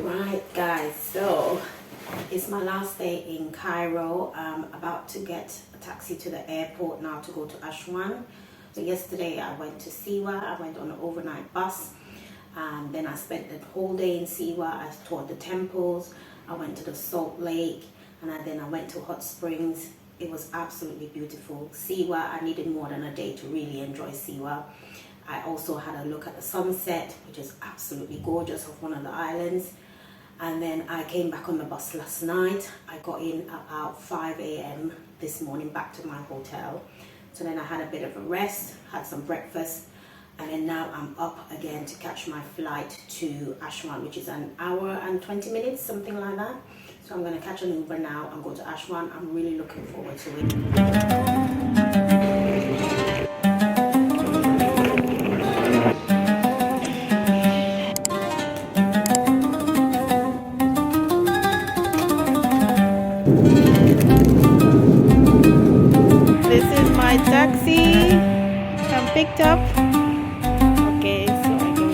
Right guys, so it's my last day in Cairo. I'm about to get a taxi to the airport now to go to Aswan. So yesterday I went to Siwa. I went on an overnight bus, and then I spent the whole day in Siwa. I toured the temples, I went to the Salt Lake, and then I went to hot springs. It was absolutely beautiful. Siwa, I needed more than a day to really enjoy Siwa. I also had a look at the sunset, which is absolutely gorgeous, of one of the islands. And then I came back on the bus last night. I got in about 5 a.m. this morning back to my hotel. So then I had a bit of a rest, had some breakfast, and then now I'm up again to catch my flight to Aswan, which is an hour and 20 minutes, something like that. So I'm going to catch an Uber now and go to Aswan. I'm really looking forward to it. Taxi, I'm picked up. Okay, so I go.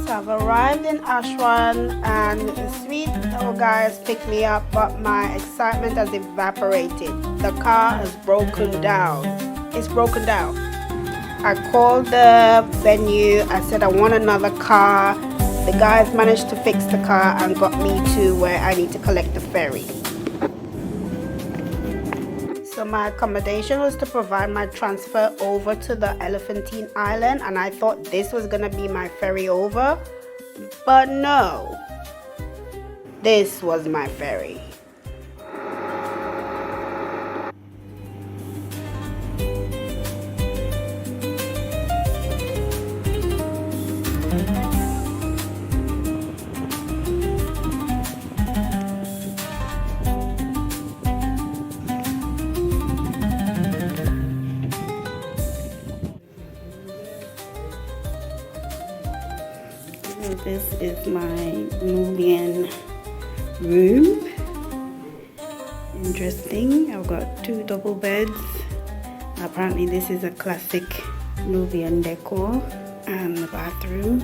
So I've arrived in Aswan, and the sweet little guys picked me up, but my excitement has evaporated. The car has broken down. It's broken down. I called the venue. I said I want another car. The guys managed to fix the car and got me to where I need to collect the ferry. So my accommodation was to provide my transfer over to the Elephantine Island, and I thought this was gonna be my ferry over, but no, this was my ferry. This is my Nubian room. Interesting. I've got 2 double beds. Apparently this is a classic Nubian decor. And the bathroom.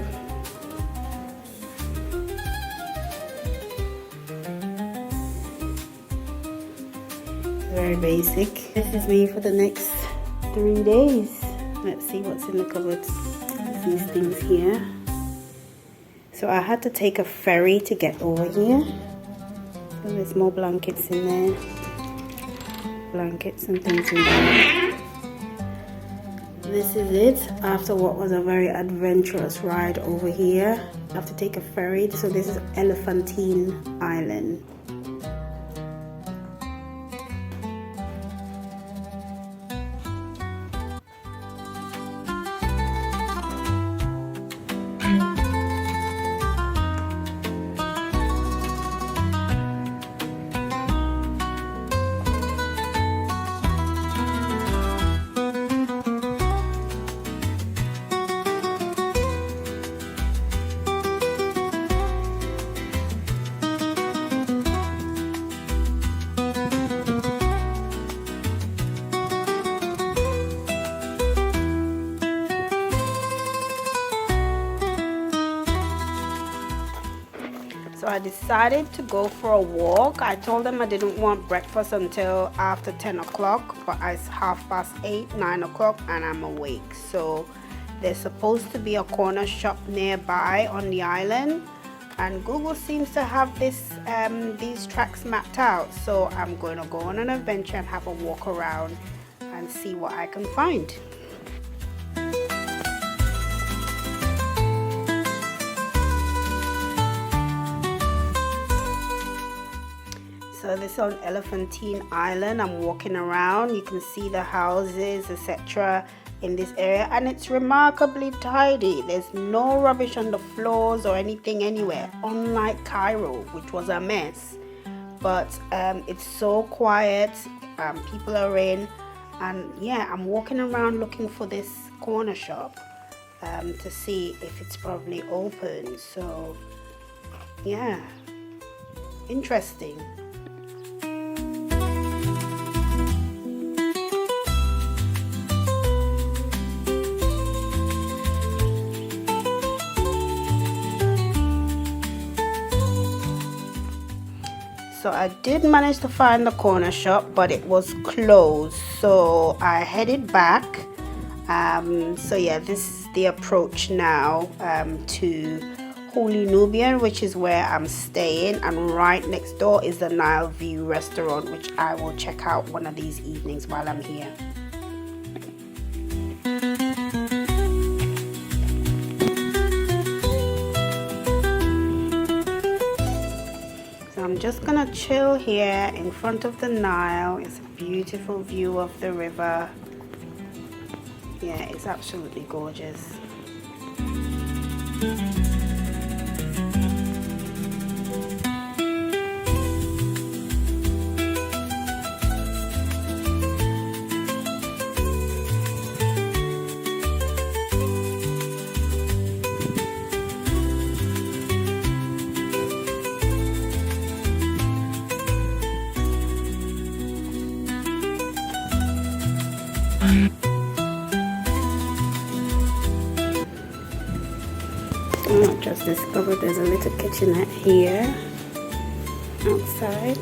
Very basic. This is me for the next 3 days. Let's see what's in the cupboards. These things here. So I had to take a ferry to get over here. So there's more blankets in there. Blankets and things in there. This is it after what was a very adventurous ride over here. I have to take a ferry. So this is Elephantine Island. So I decided to go for a walk. I told them I didn't want breakfast until after 10 o'clock, but it's 8:30, 9 o'clock, and I'm awake. So there's supposed to be a corner shop nearby on the island, and Google seems to have these tracks mapped out. So I'm going to go on an adventure and have a walk around and see what I can find. So this is on Elephantine Island. I'm walking around. You can see the houses, etc. in this area, and it's remarkably tidy. There's no rubbish on the floors or anything anywhere, unlike Cairo, which was a mess. But it's so quiet. People are in, and yeah, I'm walking around looking for this corner shop to see if it's probably open. So yeah, interesting. So I did manage to find the corner shop, but it was closed, so I headed back. So yeah, this is the approach now to Holy Nubian, which is where I'm staying, and right next door is the Nile View restaurant, which I will check out one of these evenings while I'm here. I'm just gonna chill here in front of the Nile. It's a beautiful view of the river. Yeah, it's absolutely gorgeous. I just discovered there's a little kitchenette here outside.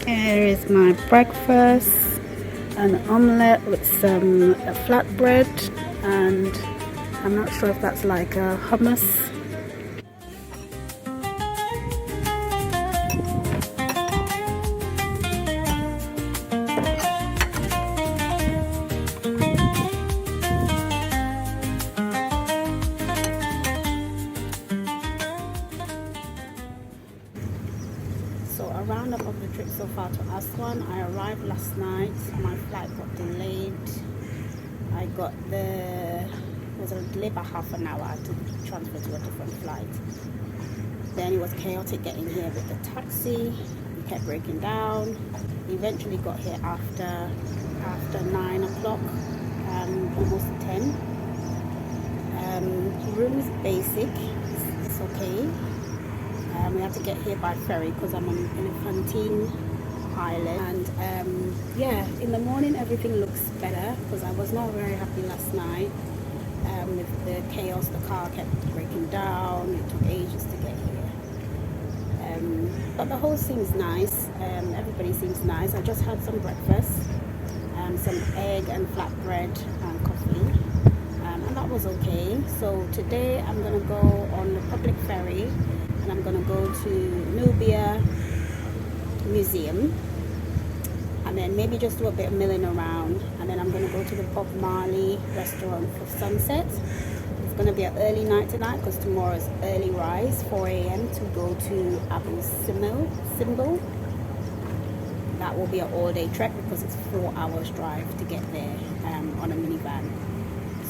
Here is my breakfast, an omelette with some flatbread, and I'm not sure if that's like a hummus. So a roundup of the trip so far to Aswan. I arrived last night. My flight got delayed. It was a delay by half an hour to transfer to a different flight. Then it was chaotic getting here with the taxi. We kept breaking down. We eventually got here after 9 o'clock, almost 10. The room is basic. It's okay. We had to get here by ferry because I'm on Elephantine Island, and yeah, in the morning everything looks better because I was not very happy last night with the chaos. The car kept breaking down. It took ages to get here, but the whole seems nice. Everybody seems nice. I just had some breakfast, some egg and flatbread and coffee, and that was okay. So today I'm gonna go on the public ferry and I'm gonna go to Nubia Museum, and then maybe just do a bit of milling around, and then I'm gonna go to the Bob Marley restaurant for sunset. It's gonna be an early night tonight because tomorrow is early rise, 4 a.m. to go to Abu Simbel. That will be an all-day trek because it's 4 hours drive to get there on a minivan.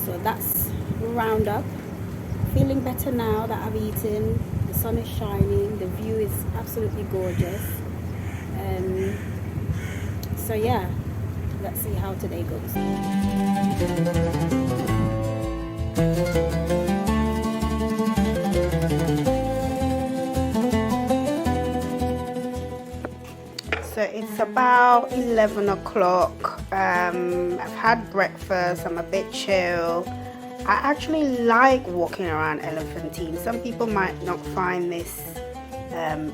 So that's roundup. Feeling better now that I've eaten. The sun is shining. The view is absolutely gorgeous. So yeah, let's see how today goes. So it's about 11 o'clock. I've had breakfast. I'm a bit chill. I actually like walking around Elephantine. Some people might not find this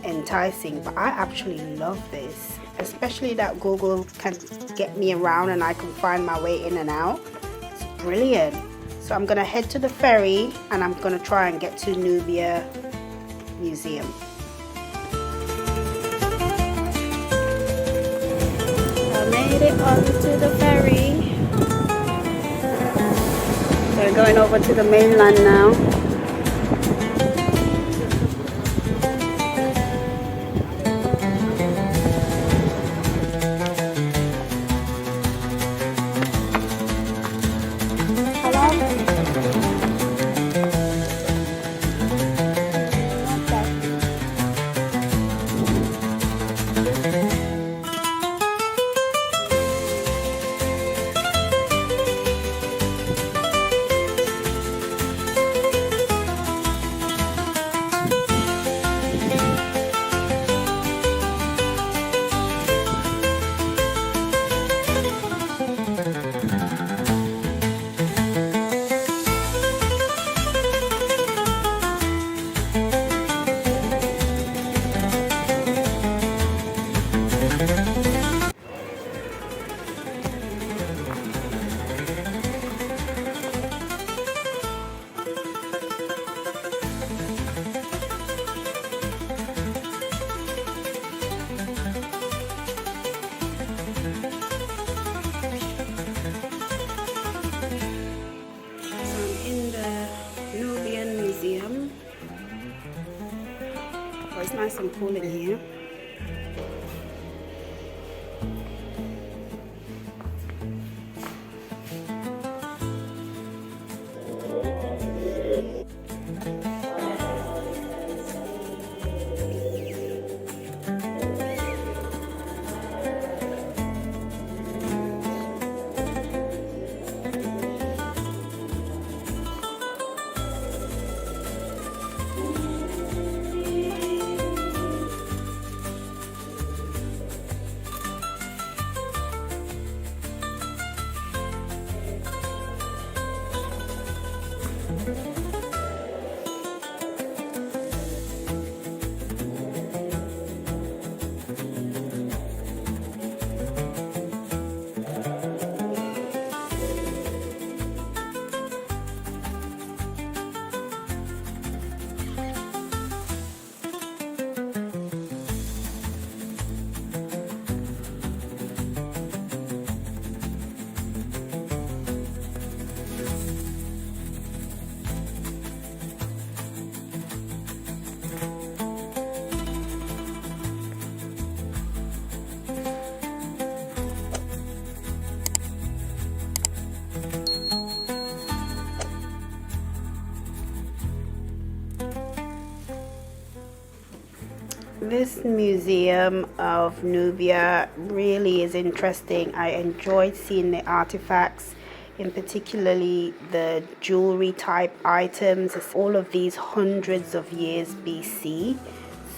enticing, but I actually love this, especially that Google can get me around and I can find my way in and out. It's brilliant. So I'm gonna head to the ferry and I'm gonna try and get to Nubia Museum. I made it onto the ferry. We're going over to the mainland now. it's nice and cool in here. This museum of Nubia really is interesting. I enjoyed seeing the artifacts, in particularly the jewelry type items. It's all of these hundreds of years BC.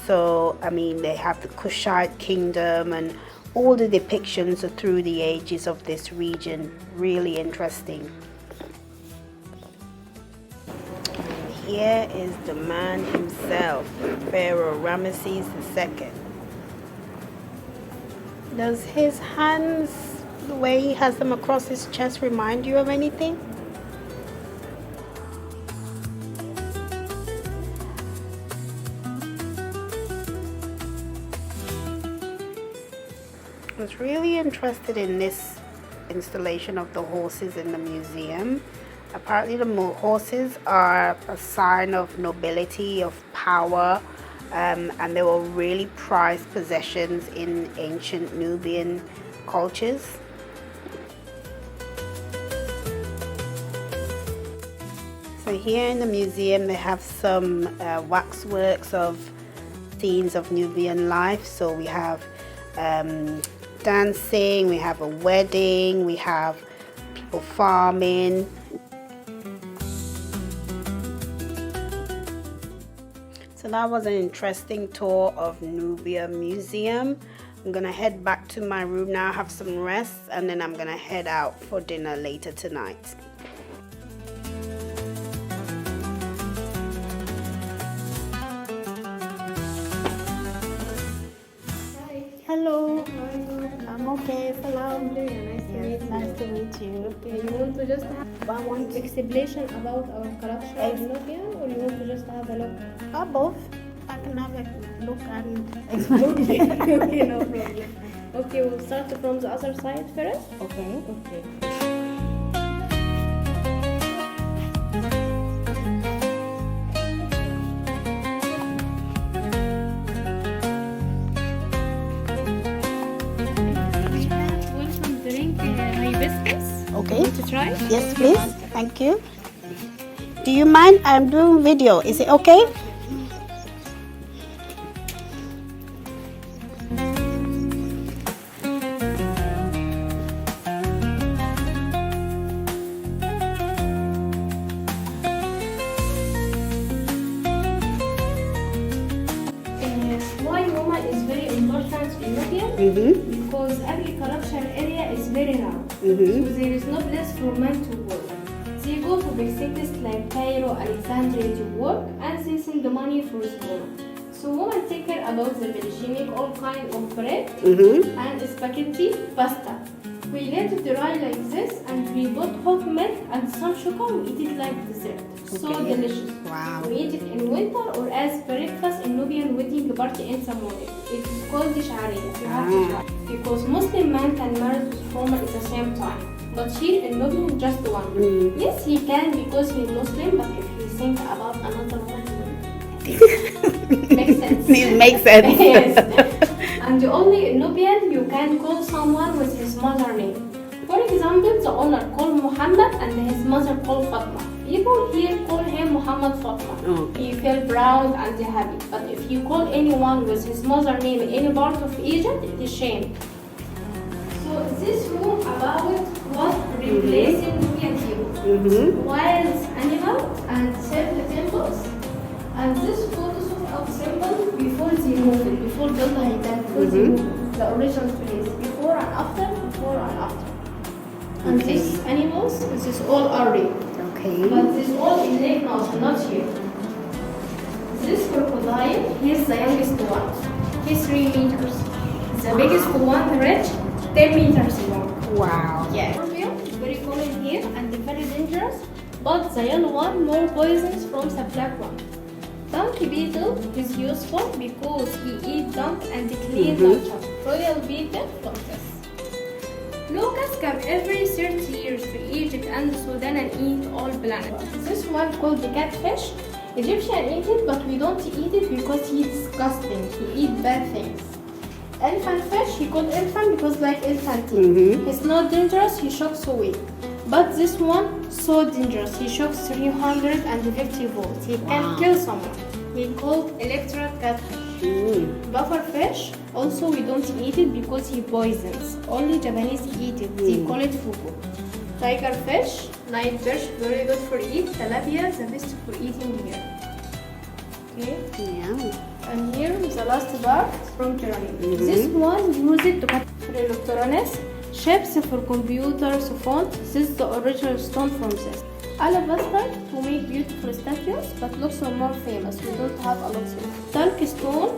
So, I mean, they have the Kushite kingdom and all the depictions are through the ages of this region. Really interesting. Here is the man himself, Pharaoh Ramesses II. Does his hands, the way he has them across his chest, remind you of anything? I was really interested in this installation of the horses in the museum. Apparently the horses are a sign of nobility, of power, and they were really prized possessions in ancient Nubian cultures. So here in the museum they have some waxworks of scenes of Nubian life. So we have dancing, we have a wedding, we have people farming. So that was an interesting tour of Nubia Museum. I'm gonna head back to my room now, have some rest, and then I'm gonna head out for dinner later tonight. Hi. Hello. How are you? I'm okay. Salam. Nice to meet you. Okay, you want to just have one explanation about our culture in Nubia, or you want to just have a look? Both. I can have a look and Okay, okay, no problem. Okay, we'll start from the other side first. Okay. Okay. Welcome drink hibiscus. Okay. Want to try? Yes, please. Thank you. Do you mind? I'm doing video. Is it okay? Why woman is very important in Nubia? Because agriculture area is very narrow, so there is no place for men to work. They go to big cities like Cairo, Alexandria to work, and they send the money for school. So women take care about the village. She make all kind of bread and spaghetti, pasta. We let it dry like this, and we put hot milk and some sugar. We eat it like dessert. So delicious. Wow. We eat it in winter or as breakfast in Nubian wedding party in the morning. It is called sharia. You have to try. Because Muslim man can marry with woman at the same time. But here in Nubian, just one. Yes, he can because he's Muslim, but if he think about another woman, Makes sense. It makes sense. Yes. And only in Nubian you can call someone with his mother name. For example, the owner called Muhammad and his mother called Fatma. People here call him Muhammad Fatma. Okay. He feel proud and happy. But if you call anyone with his mother name in any part of Egypt, it is shame. So this room about what replacing Nubian heroes, wild animals and temples, and this photos of Abu Simbel before they moved it, before built Haidar, before they moved the original place, before and after, before and after. And these animals, this is all are real. Okay. But this all in Lake Nile, not here. This crocodile, he's the youngest one. He's 3 meters. The biggest one reached 10 meters long. Wow. Yeah. Scorpion is very common here and very dangerous, but the yellow one more poisonous from the black one. Donkey beetle is useful because he eats dung and clean dung. Royal beetle, tortoise. Locusts come every 30 years to Egypt and Sudan and eat all planets. This one called the catfish. Egyptians eat it, but we don't eat it because he's disgusting. He eats bad things. Elephant fish, he called elephant because like elephantine. He's not dangerous, he shocks so weak. But this one, so dangerous. He shocks 350 volts. He can kill someone. He called electric catfish. Buffer fish, also we don't eat it because he poisons. Only Japanese eat it. They call it fugu. Tiger fish, night fish, very good for eat. Tilapia, the best for eating here. Okay. Yeah. And here is the last part from pyramid. This one used to cut electronics, shapes for computers, font. This is the original stone from this. Alabaster to make beautiful statues, but looks more famous. We don't have a lot of it. Talc stone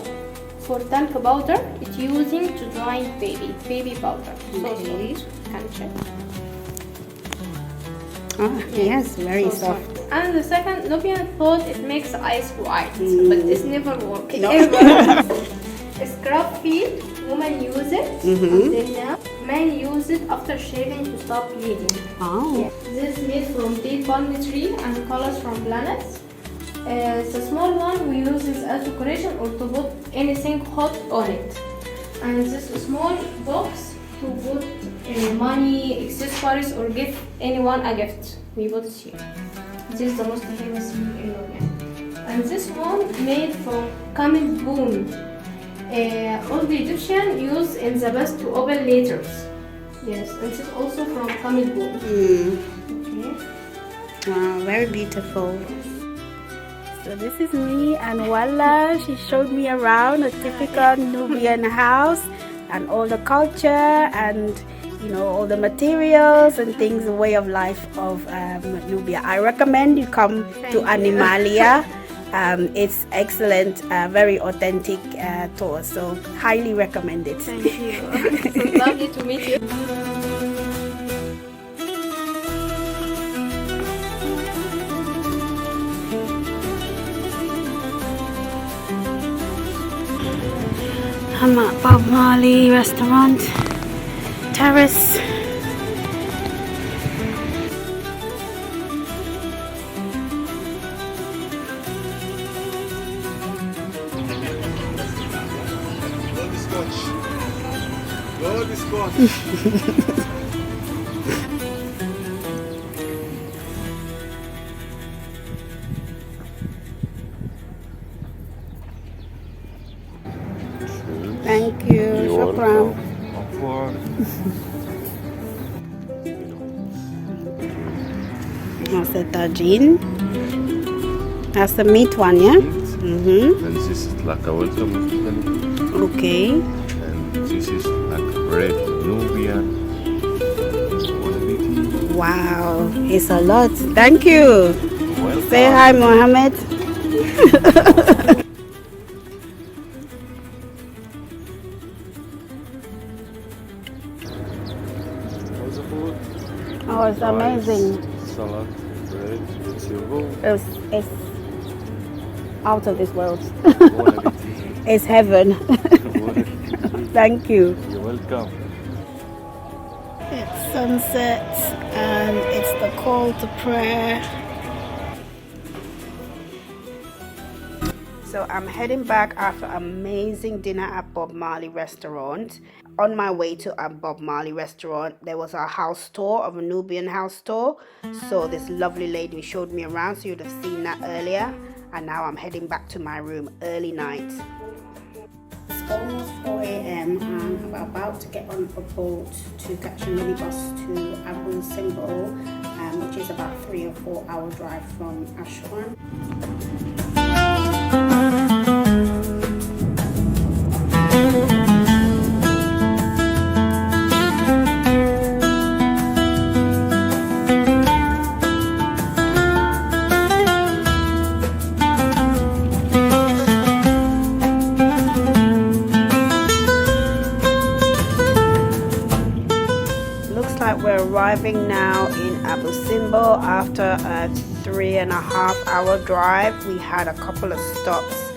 for talc powder. It's using to dry baby powder. Okay. So can check. Oh, yes, very soft. And the second, Nubian thought it makes ice white, but it's never worked. No. Ever. Scrub feet, women use it until now. Men use it after shaving to stop bleeding. Oh. Yeah. This is made from dead palm tree and colors from planets. The small one we use this as decoration or to put anything hot on it. And this small box to put money, accessories or give anyone a gift. We put it here. This is the most famous meat in Nubian. And this one made from camel bone. All the Egyptians use in the past to open letters. Yes, and this is also from camel bone. Okay. Wow, very beautiful. So this is me and Walla. She showed me around a typical Nubian house and all the culture and all the materials and things, the way of life of Nubia. I recommend you come to Animalia. It's excellent, very authentic tour, so highly recommend it. Thank you. It's lovely to meet you. I'm at Bob Marley restaurant, terrace. Thank you. Shukran. That's the tagine. That's the meat one, yeah? And this is like a welcome. Okay. And this is like bread Nubian. Wow, it's a lot. Thank you. Welcome. Say hi, Mohammed. How's the food? Oh, it's amazing. Salad, bread, it's your go. It's out of this world. Bon appetit. It's heaven. Bon appetit. Thank you. You're welcome. It's sunset and it's the call to prayer. So I'm heading back after amazing dinner at Bob Marley restaurant. On my way to a Bob Marley restaurant, there was a house tour of a Nubian house tour. So this lovely lady showed me around, so you'd have seen that earlier. And now I'm heading back to my room early night. It's almost 4 a.m. and I'm about to get on a boat to catch a minibus to Abu Simbel, which is about 3 or 4 hour drive from Aswan. We're arriving now in Abu Simbel after a 3.5 hour drive. We had a couple of stops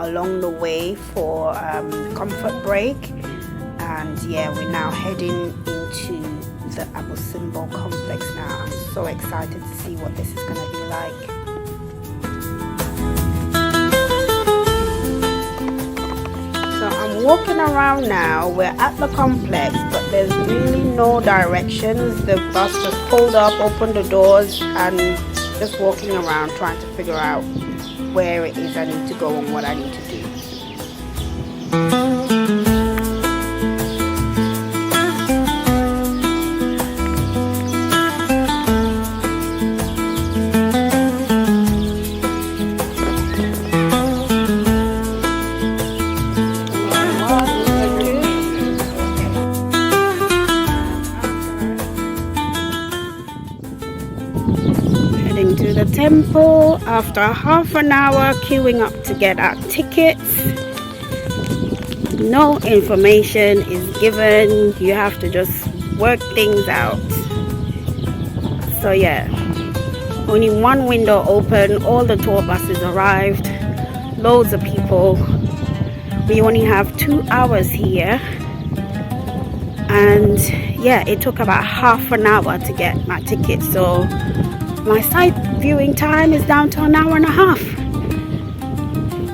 along the way for comfort break, and yeah, we're now heading into the Abu Simbel complex now. I'm so excited to see what this is going to be like. So I'm walking around now. We're at the complex, but there's really no directions. The bus just pulled up, opened the doors, and just walking around trying to figure out where it is I need to go and what I need to do. To the temple after half an hour queuing up to get our tickets. No information is given, you have to just work things out. So yeah, only one window open, all the tour buses arrived, loads of people. We only have 2 hours here, and yeah, it took about half an hour to get my ticket, so my site viewing time is down to 1.5 hours.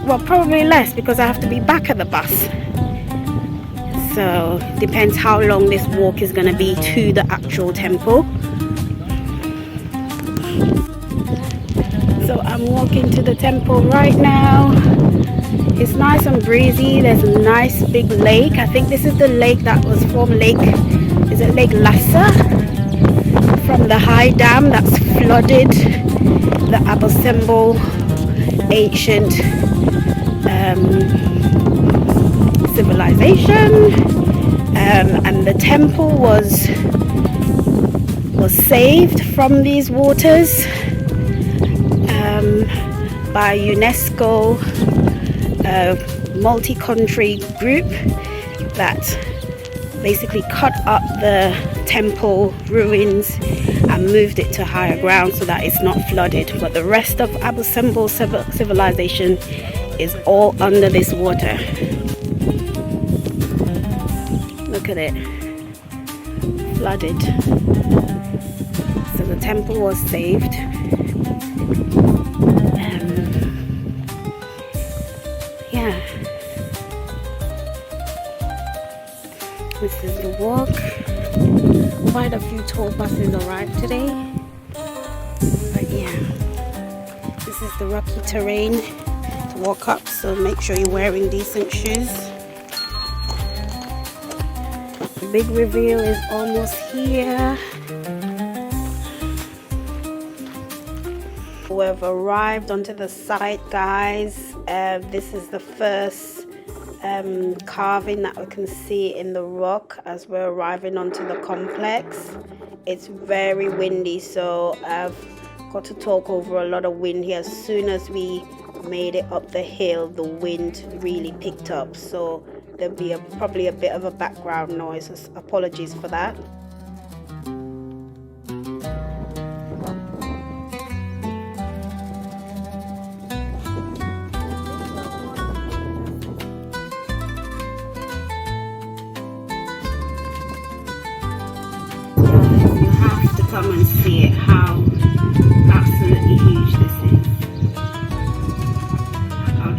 Well, probably less because I have to be back at the bus. So depends how long this walk is going to be to the actual temple. So I'm walking to the temple right now. It's nice and breezy. There's a nice big lake. I think this is the lake that was from is it Lake Lhasa? From the high dam that's flooded the Abu Simbel ancient civilization, and the temple was saved from these waters by UNESCO, a multi-country group that basically cut up the temple ruins and moved it to higher ground so that it's not flooded, but the rest of Abu Simbel civilization is all under this water. Look at it, flooded. So the temple was saved. Yeah, this is the walk. Quite a few tour buses arrived today, but yeah, this is the rocky terrain to walk up, so make sure you're wearing decent shoes. The big reveal is almost here. We've arrived onto the site, guys. This is the first carving that we can see in the rock as we're arriving onto the complex. It's very windy, so I've got to talk over a lot of wind here. As soon as we made it up the hill, the wind really picked up, so there'll be probably a bit of a background noise. Apologies for that. Come and see it, how absolutely huge this is. I'll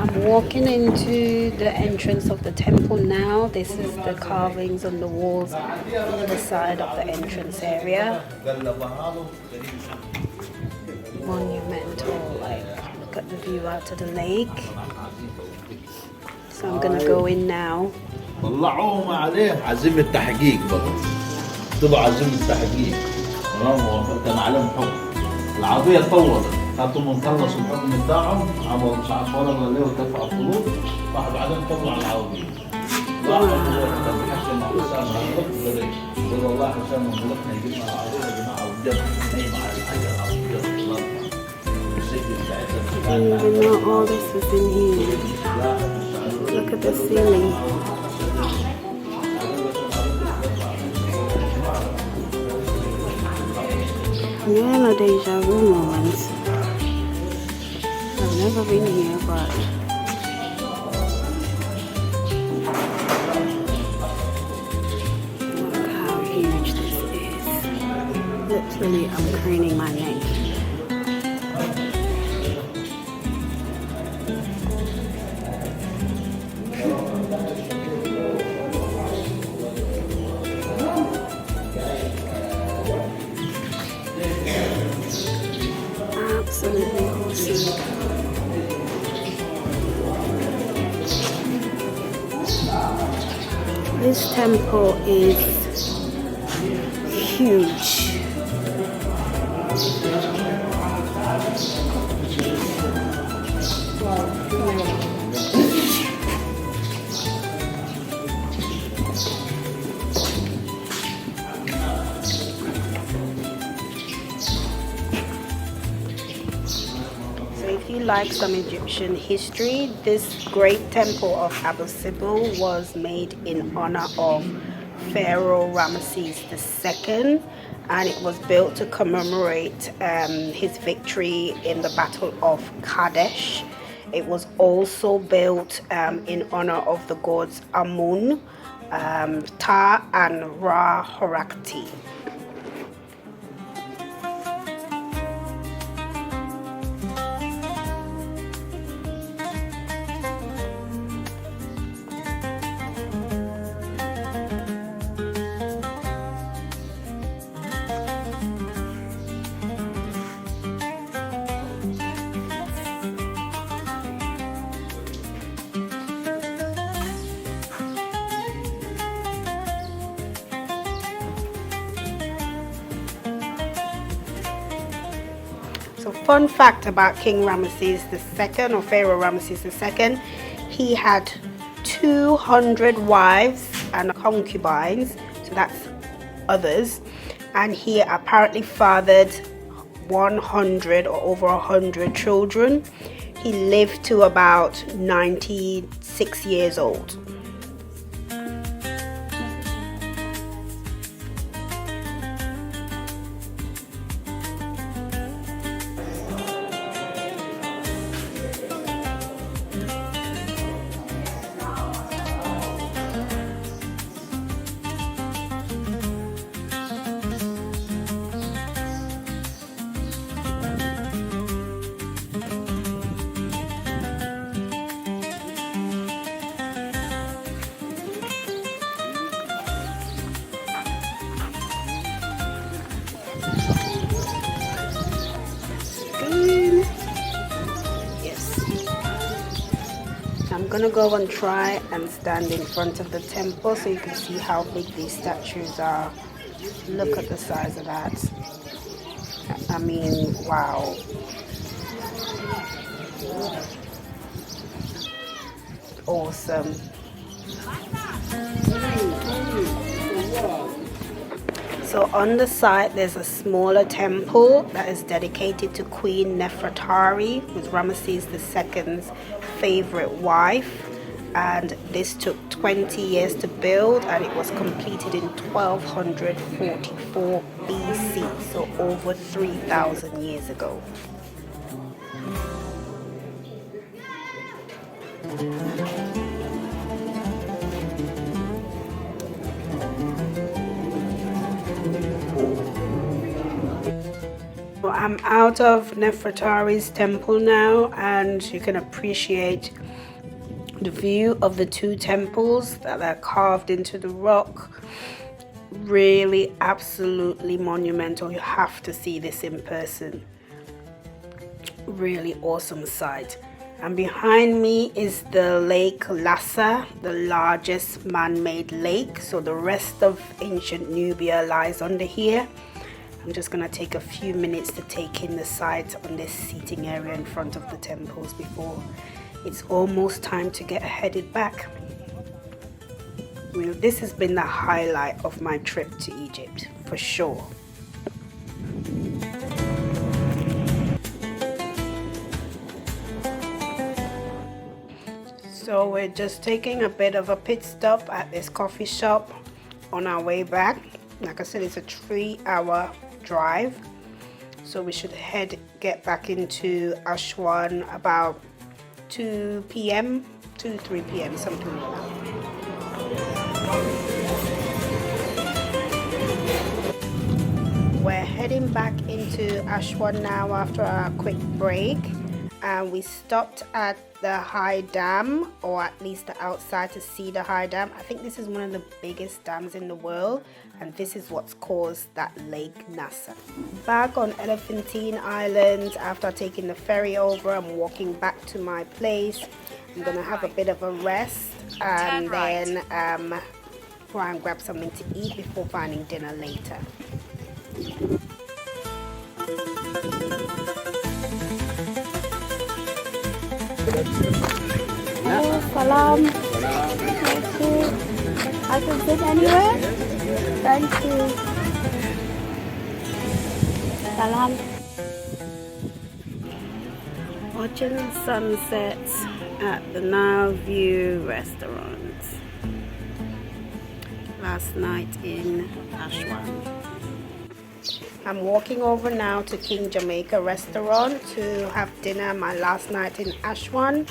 I'm walking into the entrance of the temple now. This is the carvings on the walls on the side of the entrance area. Monumental, like look at the view out to the lake. So I'm gonna go in now. طلعوهم عليه عزيمة تحقيق بقى تبع عزيمة تحقيق تمام كان عليهم حكم العربية طولت خاطرهم خلصوا الحكم بتاعهم عملوا مش عارف ولا ليه ودفعوا فلوس راحوا بعدين طلعوا على العربية راحوا كان بيحكي مع حسام الحكم قال والله حسام مغلقنا يجيبنا العربية يا جماعة والجد نايم على الحجر على الجد الله I didn't even know all this was in here. Look at the ceiling. Yeah, a deja vu moment. I've never been here, but look how huge this is. Literally, I'm craning my neck. Absolutely awesome. This temple is huge. If you like some Egyptian history, this great temple of Abu Simbel was made in honor of Pharaoh Ramesses II, and it was built to commemorate his victory in the Battle of Kadesh. It was also built in honor of the gods Amun, Ta, and Ra Horakhti. So fun fact about King Ramesses II or Pharaoh Ramesses II, he had 200 wives and concubines, so that's others, and he apparently fathered 100 or over 100 children. He lived to about 96 years old. I'm gonna go and try and stand in front of the temple so you can see how big these statues are. Look at the size of that. I mean, wow. Awesome. So on the side there's a smaller temple that is dedicated to Queen Nefertari, who's Ramesses II's favorite wife, and this took 20 years to build and it was completed in 1244 BC, so over 3,000 years ago. I'm out of Nefertari's temple now, and you can appreciate the view of the two temples that are carved into the rock. Really, absolutely monumental. You have to see this in person. Really awesome sight. And behind me is the Lake Lhasa, the largest man-made lake. So the rest of ancient Nubia lies under here. I'm just gonna take a few minutes to take in the sight on this seating area in front of the temples before it's almost time to get headed back. Well, this has been the highlight of my trip to Egypt, for sure. So we're just taking a bit of a pit stop at this coffee shop on our way back. Like I said, it's a 3-hour drive. So we should get back into Aswan about 2 p.m., 3 p.m., something like that. We're heading back into Aswan now after a quick break, and we stopped at the High Dam, or at least the outside, to see the High Dam. I think this is one of the biggest dams in the world, and this is what's caused that Lake Nasser. Back on Elephantine Island, after taking the ferry over, I'm walking back to my place. I'm gonna have a bit of a rest and then try and grab something to eat before finding dinner later. Oh, salam. Thank you. I can sit anywhere? Thank you. Salam. Watching sunsets at the Nile View restaurant last night in Aswan. I'm walking over now to King Jamaica restaurant to have dinner my last night in Aswan.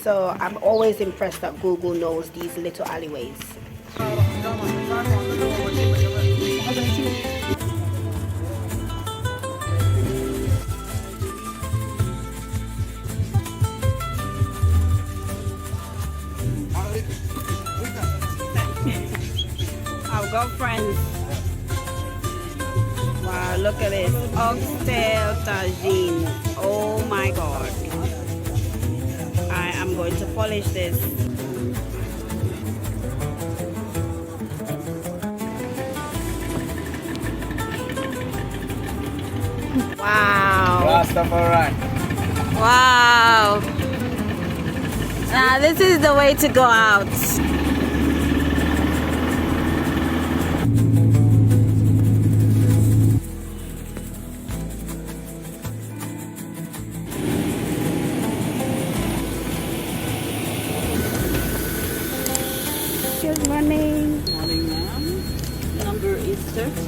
So I'm always impressed that Google knows these little alleyways. I've got friends. Wow, look at this. Oxtail tagine. Oh my god. I am going to polish this. Wow. Rastafari. Wow. Now this is the way to go out. Good morning. Morning, ma'am. Number is 30.